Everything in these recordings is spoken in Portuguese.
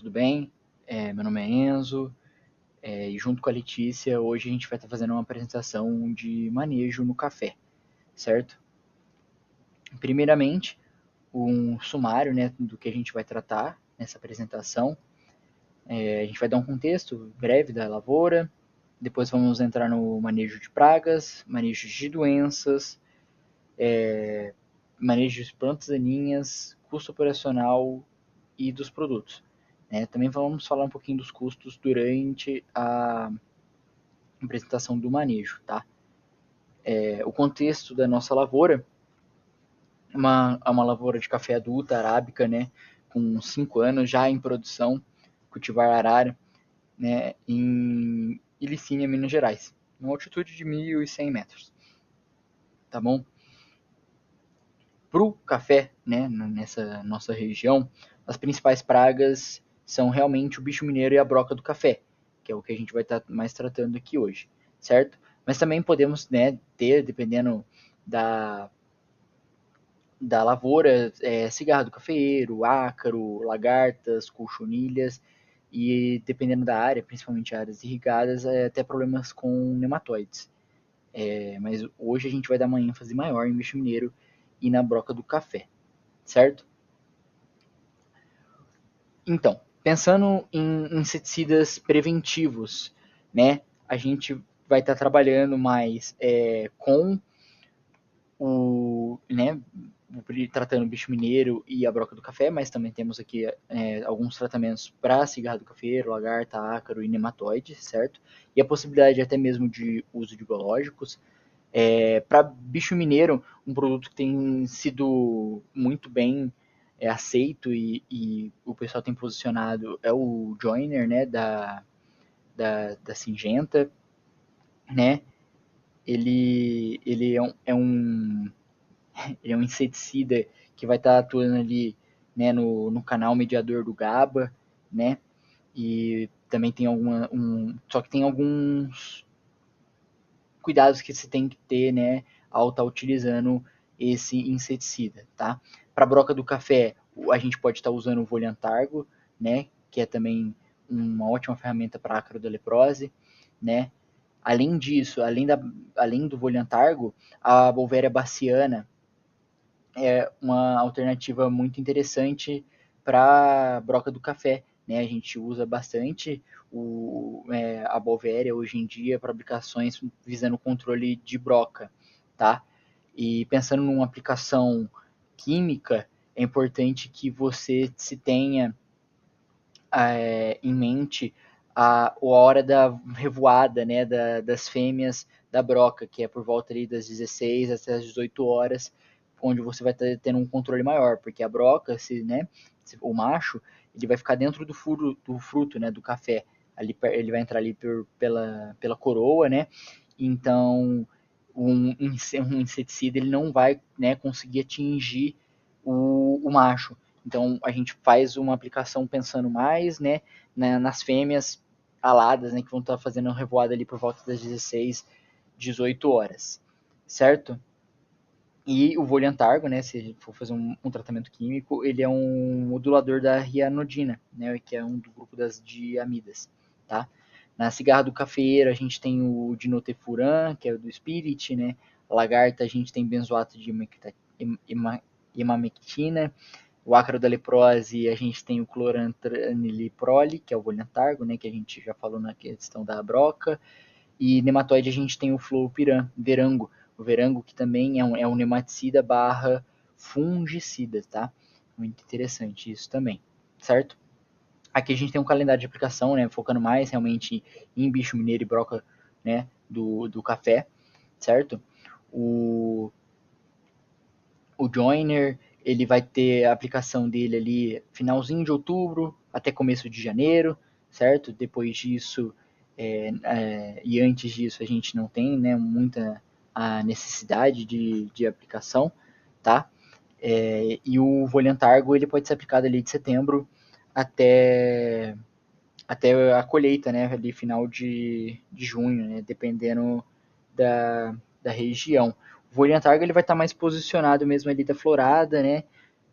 Tudo bem? Meu nome é Enzo, e junto com a Letícia, hoje a gente vai estar fazendo uma apresentação de manejo no café, certo? Primeiramente, um sumário, né, do que a gente vai tratar nessa apresentação. A gente vai dar um contexto breve da lavoura, depois vamos entrar no manejo de pragas, manejo de doenças, manejo de plantas daninhas, custo operacional e dos produtos. Também vamos falar um pouquinho dos custos durante a apresentação do manejo, tá? O contexto da nossa lavoura é uma lavoura de café adulta, arábica, né? Com 5 anos já em produção, cultivar arara, né? Em Ilicínea, Minas Gerais, uma altitude de 1.100 metros, tá bom? Para o café, né? Nessa nossa região, as principais pragas são realmente o bicho mineiro e a broca do café, que é o que a gente vai estar mais tratando aqui hoje, certo? Mas também podemos, né, ter, dependendo da lavoura, cigarro do cafeeiro, ácaro, lagartas, colchonilhas e dependendo da área, principalmente áreas irrigadas, até problemas com nematóides. Mas hoje a gente vai dar uma ênfase maior em bicho mineiro e na broca do café, certo? Então, pensando em inseticidas preventivos, né, a gente vai estar trabalhando mais com né, tratando o bicho mineiro e a broca do café, mas também temos aqui alguns tratamentos para cigarro do cafeiro, lagarta, ácaro e nematóide, certo? E a possibilidade até mesmo de uso de biológicos. Para bicho mineiro, um produto que tem sido muito bem aceito e o pessoal tem posicionado é o Joiner, né, da Singenta, né? Ele é um inseticida que vai estar atuando ali, né, no canal mediador do GABA, né? E também tem só que tem alguns cuidados que se tem que ter, né, ao estar utilizando esse inseticida, tá? Para a broca do café, a gente pode estar usando o Voliantargo, né, que é também uma ótima ferramenta para ácaro da leprose, né? Além disso, além do Voliantargo, a Wolveria baciana é uma alternativa muito interessante para a broca do café. Né? A gente usa bastante a Bovéria hoje em dia para aplicações visando o controle de broca. Tá? E pensando numa aplicação química, é importante que você se tenha em mente a hora da revoada, né, das fêmeas da broca, que é por volta ali das 16 até as 18 horas, onde você vai estar tendo um controle maior, porque a broca, o macho, ele vai ficar dentro do fruto, né, do café, ali, ele vai entrar ali pela coroa, né, então um inseticida ele não vai, né, conseguir atingir o macho. Então a gente faz uma aplicação pensando mais, né, nas fêmeas aladas, né, que vão estar fazendo revoada ali por volta das 16, 18 horas, certo? E o Voliantargo, né, se a gente for fazer um tratamento químico, ele é um modulador da rianodina, né, que é um do grupo das diamidas, tá? Na cigarra do cafeeiro a gente tem o dinotefuran, que é o do Spirit, né? A lagarta a gente tem benzoato de imamectina. O ácaro da leprose a gente tem o clorantraniprole, que é o Voliantargo, né, que a gente já falou na questão da broca. E nematóide a gente tem o fluopiran, verango. O verango que também é um nematicida barra fungicida, tá? Muito interessante isso também, certo? Aqui a gente tem um calendário de aplicação, né, focando mais realmente em bicho mineiro e broca, né, do café, certo? O, o joiner, ele vai ter a aplicação dele ali finalzinho de outubro até começo de janeiro, certo? Depois disso e antes disso a gente não tem, né, muita a necessidade de aplicação, tá? E o Voliantargo ele pode ser aplicado ali de setembro até até a colheita, né, ali final de junho, né, dependendo da região. O Voliantargo ele vai estar mais posicionado mesmo ali da florada, né,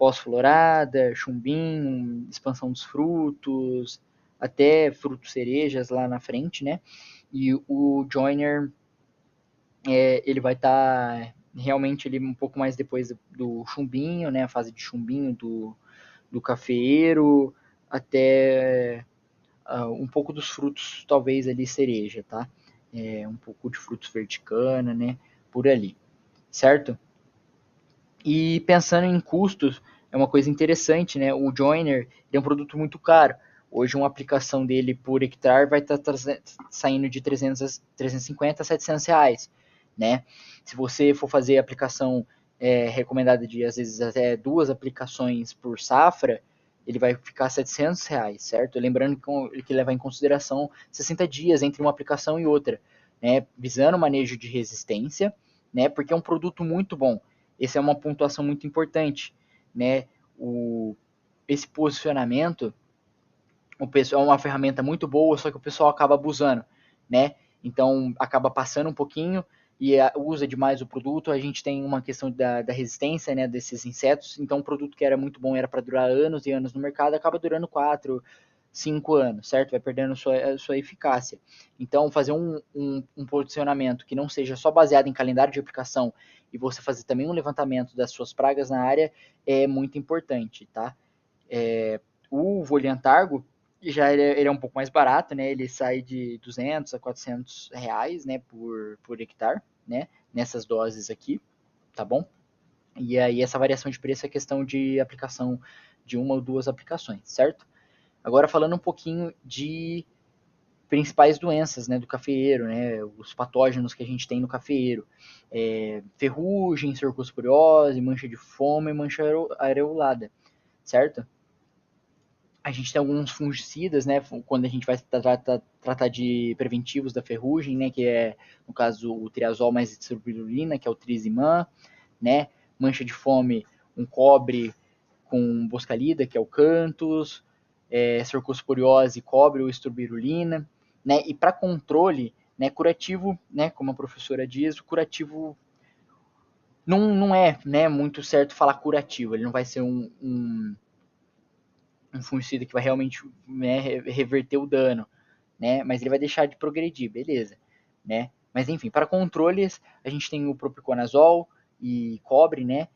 pós-florada, chumbinho, expansão dos frutos, até frutos cerejas lá na frente, né? E o joiner, ele vai estar realmente ele um pouco mais depois do chumbinho, né? A fase de chumbinho do cafeeiro, até um pouco dos frutos, talvez ali cereja, tá? Um pouco de frutos verticana, né? Por ali, certo? E pensando em custos, é uma coisa interessante, né? O Joiner é um produto muito caro. Hoje, uma aplicação dele por hectare vai estar saindo de 350 a 700 reais, né? Se você for fazer a aplicação recomendada de, às vezes, até 2 aplicações por safra, ele vai ficar 700 reais, certo? Lembrando que levar em consideração 60 dias entre uma aplicação e outra, né? Visando o manejo de resistência, né? Porque é um produto muito bom. Essa é uma pontuação muito importante, né? Esse posicionamento, o pessoal é uma ferramenta muito boa, só que o pessoal acaba abusando, né? Então acaba passando um pouquinho e usa demais o produto. A gente tem uma questão da resistência, né, desses insetos. Então um produto que era muito bom, era para durar anos e anos no mercado, acaba durando 4, 5 anos, certo? Vai perdendo sua eficácia. Então fazer um posicionamento que não seja só baseado em calendário de aplicação e você fazer também um levantamento das suas pragas na área é muito importante, tá? O Voliantargo já ele é um pouco mais barato, né? Ele sai de 200 a 400 reais, né, por hectare, né? Nessas doses aqui, tá bom? E aí essa variação de preço é questão de aplicação de uma ou duas aplicações, certo? Agora falando um pouquinho de principais doenças, né, do cafeeiro, né, os patógenos que a gente tem no cafeeiro, ferrugem, cercosporiose, mancha de fome e mancha areolada, certo? A gente tem alguns fungicidas, né, quando a gente vai tratar de preventivos da ferrugem, né, que é, no caso, o triazol mais isoprolina, que é o Triziman, né, mancha de fome, um cobre com boscalida, que é o Cantus, cercosporiose, cobre ou estrobirulina, né, e para controle, né, curativo, né, como a professora diz, o curativo não é, né, muito certo falar curativo, ele não vai ser um fungicida que vai realmente, né, reverter o dano, né? Mas ele vai deixar de progredir, beleza, né? Mas enfim, para controles, a gente tem o propiconazol e cobre, né?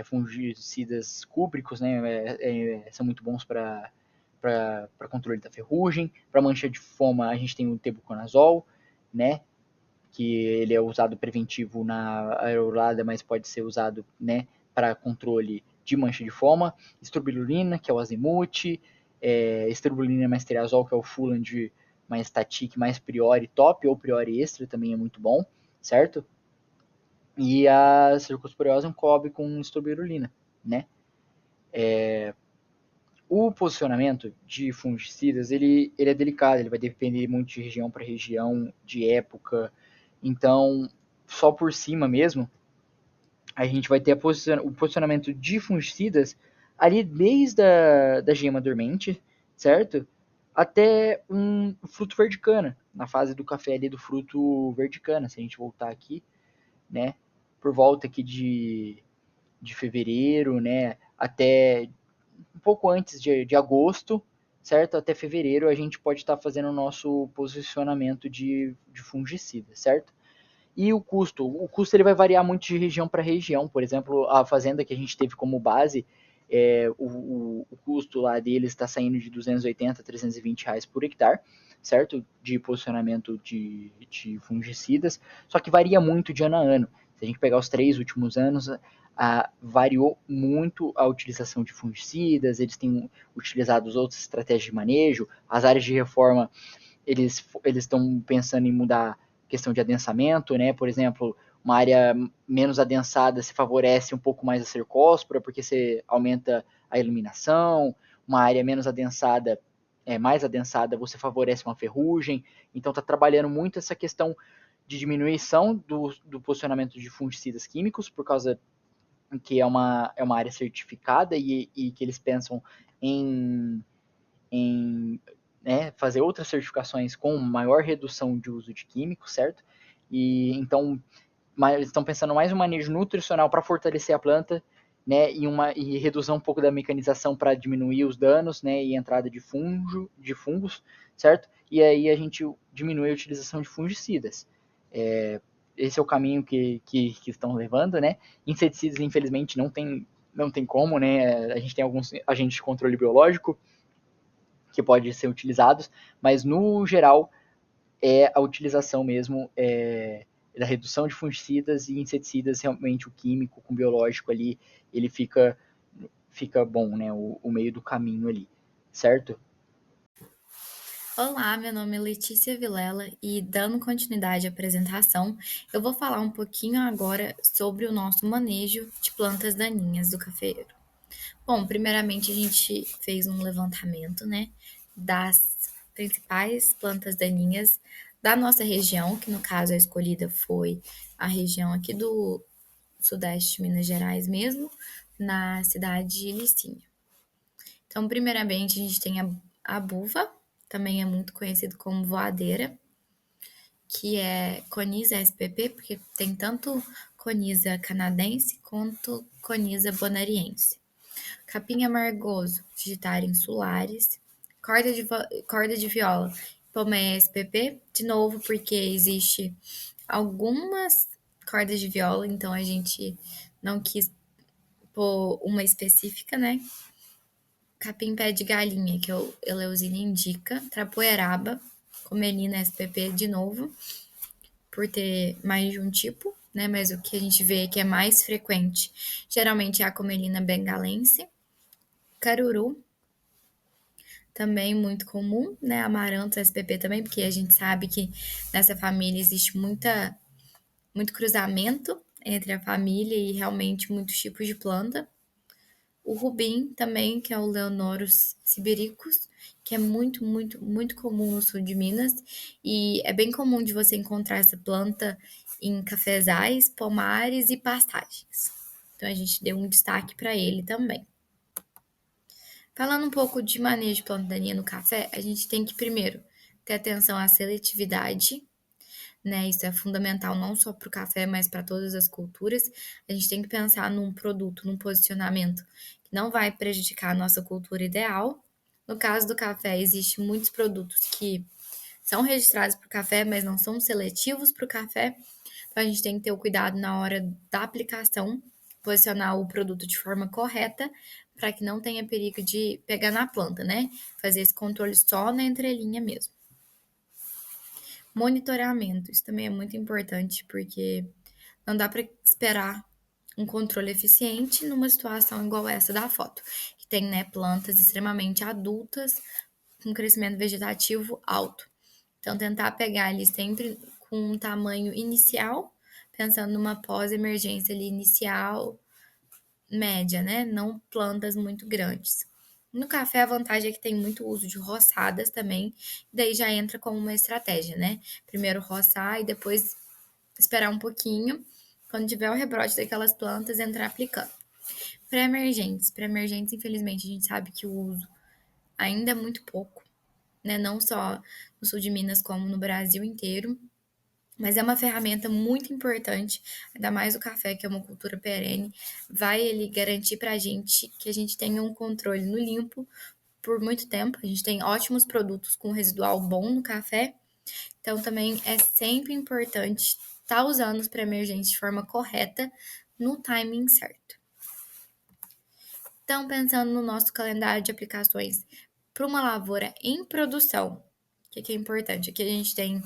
Fungicidas cúbricos, né? São muito bons para controle da ferrugem. Para mancha de foma, a gente tem o tebuconazol, né? Que ele é usado preventivo na aerolada, mas pode ser usado, né, para controle de mancha de foma. Estrobilurina, que é o azimuth, estrobilurina mais triazol, que é o Fuland mais Tatic, mais Priori top, ou Priori extra também é muito bom, certo? E a cercosporiose é um cobre com estrobilurina, né? O posicionamento de fungicidas, ele é delicado, ele vai depender muito de região para região, de época. Então, só por cima mesmo, a gente vai ter o posicionamento de fungicidas ali desde da gema dormente, certo? Até um fruto verdicana, na fase do café ali do fruto verdicana, se a gente voltar aqui, né? Por volta aqui de fevereiro, né? Até um pouco antes de agosto, certo? Até fevereiro a gente pode estar fazendo o nosso posicionamento de fungicida, certo? E o custo ele vai variar muito de região para região. Por exemplo, a fazenda que a gente teve como base, o custo lá deles está saindo de 280 a 320 reais por hectare, certo? De posicionamento de fungicidas, só que varia muito de ano a ano. Se a gente pegar os 3 últimos anos, variou muito a utilização de fungicidas, eles têm utilizado outras estratégias de manejo, as áreas de reforma eles estão pensando em mudar questão de adensamento, né? Por exemplo, uma área menos adensada se favorece um pouco mais a cercóspora, porque você aumenta a iluminação. Uma área menos adensada, mais adensada, você favorece uma ferrugem. Então, está trabalhando muito essa questão de diminuição do posicionamento de fungicidas químicos, por causa que é uma área certificada e que eles pensam em né, fazer outras certificações com maior redução de uso de químicos, certo? E então eles estão pensando mais um manejo nutricional para fortalecer a planta né, e reduzir um pouco da mecanização para diminuir os danos, né, e entrada de fungos, certo? E aí a gente diminui a utilização de fungicidas. Esse é o caminho que estão levando, né? Inseticidas, infelizmente, não tem como, né? A gente tem alguns agentes de controle biológico que podem ser utilizados, mas no geral é a utilização mesmo da redução de fungicidas e inseticidas, realmente o químico com o biológico ali, ele fica bom, né? O meio do caminho ali, certo? Olá, meu nome é Letícia Vilela e, dando continuidade à apresentação, eu vou falar um pouquinho agora sobre o nosso manejo de plantas daninhas do cafeeiro. Bom, primeiramente a gente fez um levantamento, né, das principais plantas daninhas da nossa região, que no caso a escolhida foi a região aqui do Sudeste de Minas Gerais mesmo, na cidade de Licínio. Então, primeiramente, a gente tem a buva, também é muito conhecido como voadeira, que é Coniza spp, porque tem tanto Coniza canadense quanto Coniza bonariense. Capim amargoso, Digitaria insulares, corda de viola, Pomeia spp, de novo porque existe algumas cordas de viola, então a gente não quis pôr uma específica, né? Capim pé de galinha, que é o Eleusina indica, Trapoeraba, Comelina spp de novo, por ter mais de um tipo, né? Mas o que a gente vê que é mais frequente, geralmente é a Comelina bengalense, Caruru, também muito comum, né? Amaranto spp também, porque a gente sabe que nessa família existe muito cruzamento entre a família e realmente muitos tipos de planta. O rubim também, que é o Leonorus sibiricus, que é muito comum no sul de Minas. E é bem comum de você encontrar essa planta em cafezais, pomares e pastagens. Então a gente deu um destaque para ele também. Falando um pouco de manejo de planta daninha no café, a gente tem que primeiro ter atenção à seletividade, né? Isso é fundamental não só para o café, mas para todas as culturas. A gente tem que pensar num produto, num posicionamento que não vai prejudicar a nossa cultura ideal. No caso do café, existem muitos produtos que são registrados para o café, mas não são seletivos para o café. Então a gente tem que ter o cuidado na hora da aplicação, posicionar o produto de forma correta para que não tenha perigo de pegar na planta, né? Fazer esse controle só na entrelinha mesmo. Monitoramento, isso também é muito importante, porque não dá para esperar um controle eficiente numa situação igual essa da foto, que tem, né, plantas extremamente adultas com crescimento vegetativo alto. Então, tentar pegar ali sempre com um tamanho inicial, pensando numa pós-emergência ali inicial, média, né? Não plantas muito grandes. No café, a vantagem é que tem muito uso de roçadas também, daí já entra como uma estratégia, né? Primeiro roçar e depois esperar um pouquinho, quando tiver o rebrote daquelas plantas, entrar aplicando. Pré-emergentes. Pré-emergentes, infelizmente, a gente sabe que o uso ainda é muito pouco, né? Não só no sul de Minas, como no Brasil inteiro. Mas é uma ferramenta muito importante, ainda mais o café, que é uma cultura perene, vai ele garantir para a gente que a gente tenha um controle no limpo por muito tempo. A gente tem ótimos produtos com residual bom no café, então também é sempre importante estar usando os pré-emergentes de forma correta, no timing certo. Então, pensando no nosso calendário de aplicações para uma lavoura em produção, o que é importante? Aqui a gente tem,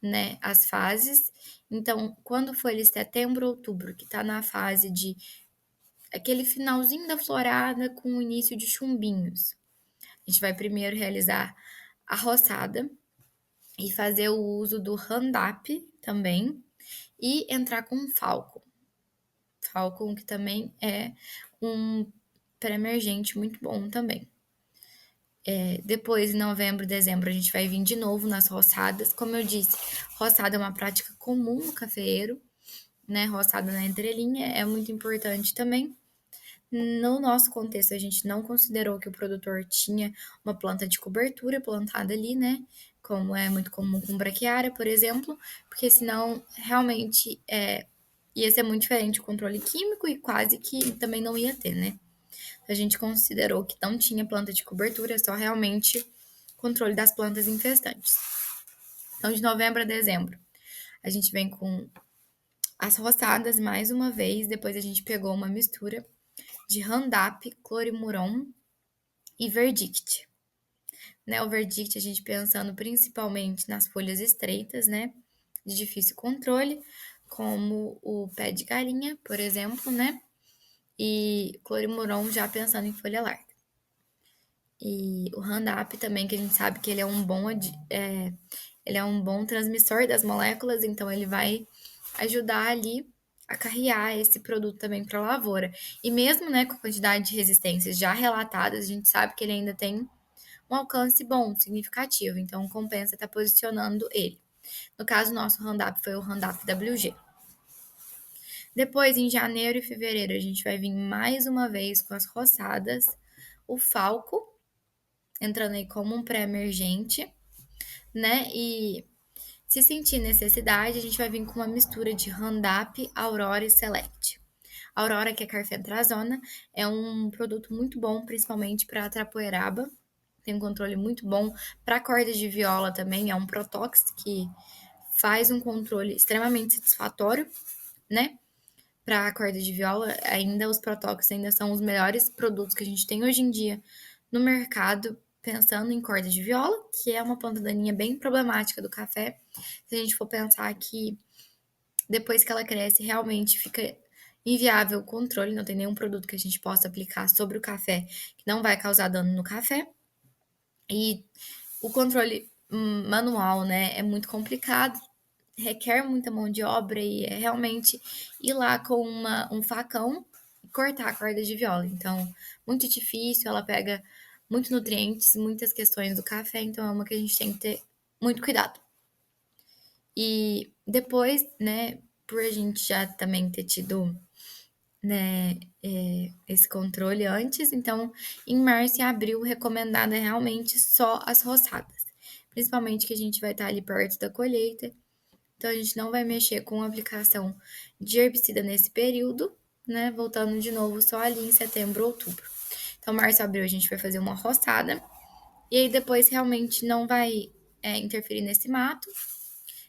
né, as fases. Então, quando for ali setembro, outubro, que está na fase de aquele finalzinho da florada com o início de chumbinhos, a gente vai primeiro realizar a roçada e fazer o uso do Roundup também e entrar com Falcon. Falcon, que também é um pré-emergente muito bom também. Depois, em novembro, dezembro, a gente vai vir de novo nas roçadas. Como eu disse, roçada é uma prática comum no cafeeiro, né? Roçada na entrelinha é muito importante também. No nosso contexto, a gente não considerou que o produtor tinha uma planta de cobertura plantada ali, né? Como é muito comum com braquiária, por exemplo, porque senão realmente ia ser muito diferente o controle químico e quase que também não ia ter, né? A gente considerou que não tinha planta de cobertura, só realmente controle das plantas infestantes. Então, de novembro a dezembro, a gente vem com as roçadas mais uma vez. Depois a gente pegou uma mistura de Roundup, Clorimuron e Verdict. Né, o Verdict a gente pensando principalmente nas folhas estreitas, né, de difícil controle, como o pé de galinha, por exemplo, né, e Clorimuron já pensando em folha larga. E o Roundup também, que a gente sabe que ele ele é um bom transmissor das moléculas, então ele vai ajudar ali a carrear esse produto também para a lavoura. E mesmo, né, com a quantidade de resistências já relatadas, a gente sabe que ele ainda tem um alcance bom, significativo, então compensa estar posicionando ele. No caso, o nosso Roundup foi o Roundup WG. Depois, em janeiro e fevereiro, a gente vai vir mais uma vez com as roçadas, o Falco, entrando aí como um pré-emergente, né? E se sentir necessidade, a gente vai vir com uma mistura de Roundup, Aurora e Select. A Aurora, que é carfentrazona, é um produto muito bom, principalmente para a tapoeraba. Tem um controle muito bom para cordas de viola também. É um Protox que faz um controle extremamente satisfatório, né? Para a corda de viola, ainda os Protox ainda são os melhores produtos que a gente tem hoje em dia no mercado, pensando em corda de viola, que é uma planta daninha bem problemática do café. Se a gente for pensar que depois que ela cresce, realmente fica inviável o controle, não tem nenhum produto que a gente possa aplicar sobre o café que não vai causar dano no café. E o controle manual, né, é muito complicado, requer muita mão de obra e é realmente ir lá com um facão e cortar a corda de viola. Então, muito difícil, ela pega muitos nutrientes, muitas questões do café, então é uma que a gente tem que ter muito cuidado. E depois, né, por a gente já também ter tido, né, esse controle antes, então em março e abril recomendada é realmente só as roçadas, principalmente que a gente vai estar ali perto da colheita, então a gente não vai mexer com a aplicação de herbicida nesse período, né, voltando de novo só ali em setembro, outubro. Então março e abril a gente vai fazer uma roçada, e aí depois realmente não vai interferir nesse mato.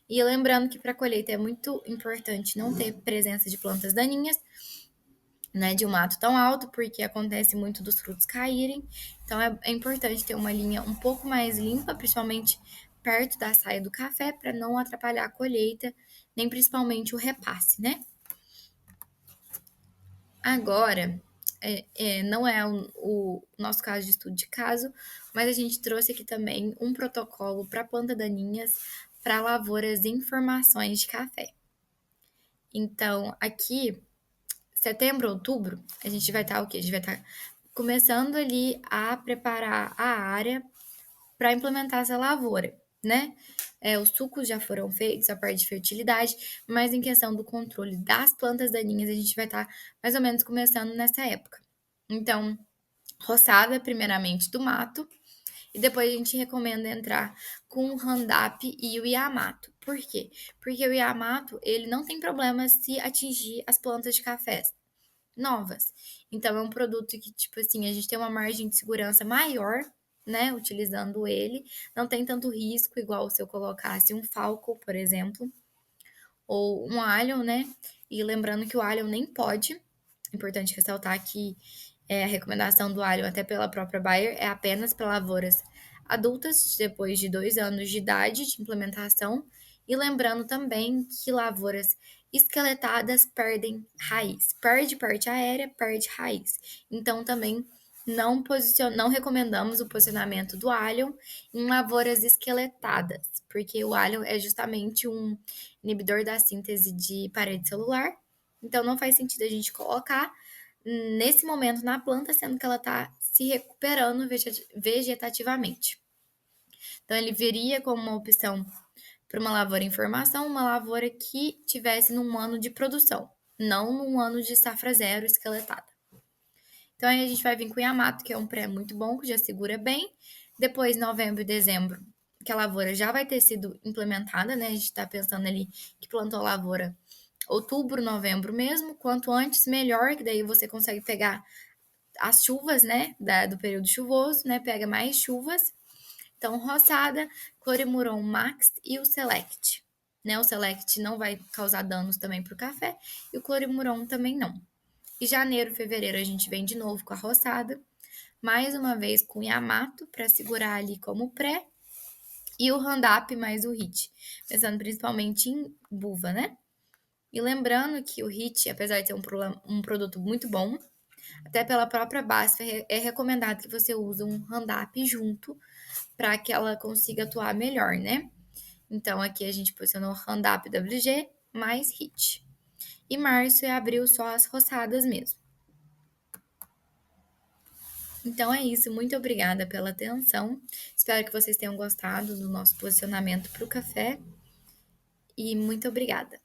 E lembrando que para a colheita é muito importante não ter presença de plantas daninhas, né, de um mato tão alto, porque acontece muito dos frutos caírem. Então é importante ter uma linha um pouco mais limpa, principalmente perto da saia do café, para não atrapalhar a colheita, nem principalmente o repasse, né? Agora, não é o nosso caso de estudo de caso, mas a gente trouxe aqui também um protocolo para planta daninhas para lavouras em formações de café. Então, aqui, setembro, outubro, a gente vai estar o quê? A gente vai estar começando ali a preparar a área para implementar essa lavoura, né? Os sucos já foram feitos, a parte de fertilidade, mas em questão do controle das plantas daninhas, a gente vai estar mais ou menos começando nessa época. Então, roçada primeiramente do mato, e depois a gente recomenda entrar com o Roundup e o Yamato. Por quê? Porque o Yamato, ele não tem problema se atingir as plantas de café novas. Então, é um produto que, tipo assim, a gente tem uma margem de segurança maior, né, utilizando ele. Não tem tanto risco, igual se eu colocasse um Falco, por exemplo, ou um Allium, né? E lembrando que o Allium nem pode. Importante ressaltar que a recomendação do Allium, até pela própria Bayer, é apenas para lavouras adultas, depois de 2 anos de idade de implementação. E lembrando também que lavouras esqueletadas perdem raiz. Perde parte aérea, perde raiz. Então, também não recomendamos o posicionamento do Allium em lavouras esqueletadas, porque o Allium é justamente um inibidor da síntese de parede celular. Então, não faz sentido a gente colocar nesse momento na planta, sendo que ela está se recuperando vegetativamente. Então, ele viria como uma opção para uma lavoura em formação, uma lavoura que tivesse num ano de produção, não num ano de safra zero esqueletada. Então, aí a gente vai vir com o Yamato, que é um pré muito bom, que já segura bem. Depois, novembro e dezembro, que a lavoura já vai ter sido implementada, né? A gente está pensando ali que plantou a lavoura outubro, novembro mesmo, quanto antes melhor, que daí você consegue pegar as chuvas, né, do período chuvoso, né, pega mais chuvas. Então, roçada, Corimuron Max e o Select. Né, o Select não vai causar danos também para o café e o Corimuron também não. E janeiro, fevereiro a gente vem de novo com a roçada, mais uma vez com o Yamato para segurar ali como pré e o Roundup mais o Hit, pensando principalmente em buva, né? E lembrando que o Hit, apesar de ser um produto muito bom, até pela própria BASF é recomendado que você use um Roundup junto para que ela consiga atuar melhor, né? Então aqui a gente posicionou Roundup WG mais Hit. E março e abril só as roçadas mesmo. Então é isso, muito obrigada pela atenção. Espero que vocês tenham gostado do nosso posicionamento para o café e muito obrigada.